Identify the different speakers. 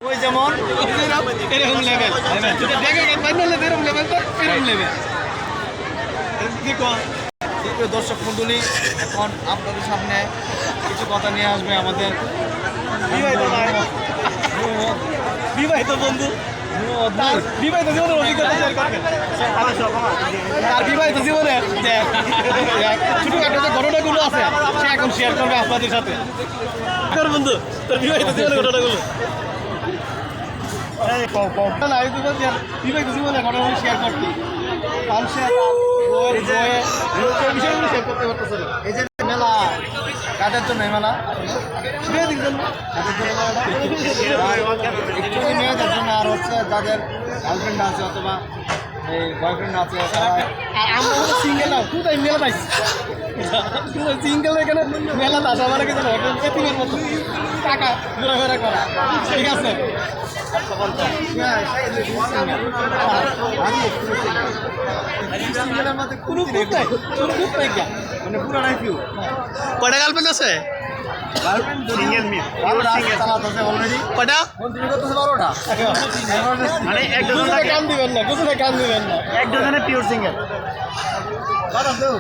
Speaker 1: ওই যেমন এরকম লেভেল যেটা দেখে ফাইনাল এরকম লেভেল তো এরকম লেভেল দর্শক মণ্ডলী এখন আপনাদের সামনে কিছু কথা নিয়ে আসবে আমাদের বিবাহিত বন্ধু বিবাহিত জীবনের অভিজ্ঞতা শেয়ার করবেন আর বিবাহিত জীবনে ছোটখাটো যে ঘটনাগুলো আছে সে এখন শেয়ার করবে আপনাদের সাথে বন্ধু তোর বিবাহিত জীবনের ঘটনাগুলো বিবাহিত জীবনের ঘটনাগুলো শেয়ার করতে বিষয়গুলো শেয়ার করতে পারতেছে না। এই যে মেলা কাদের জন্য এই মেলা মেয়েদের জন্য একটুখানি মেয়েদের জন্য আর হচ্ছে যাদের গার্লফ্রেন্ড আছে অথবা এই বয়ফ্রেন্ড আছে আর আমরা হচ্ছে সিঙ্গেল না কোথায় মেলা পাইছি সিঙ্গেল এখানে মেলা আসা আমার কিছু এতিমের মতো টাকা ঘোরাফেরা করা ঠিক আছে মানে পুরানাই ফিউ
Speaker 2: কয়টা গার্লফ্রেন্ড আছে
Speaker 1: সিঙ্গেল মেয়ে চালাতেছে অলরেডি
Speaker 2: কয়টা
Speaker 1: কন্টিনিউ করতেছে 12টা মানে এক ডজনে কাম দিবেন না কিছু কাম দিবেন না এক ডজনে পিওর সিঙ্গেল বাদ দাও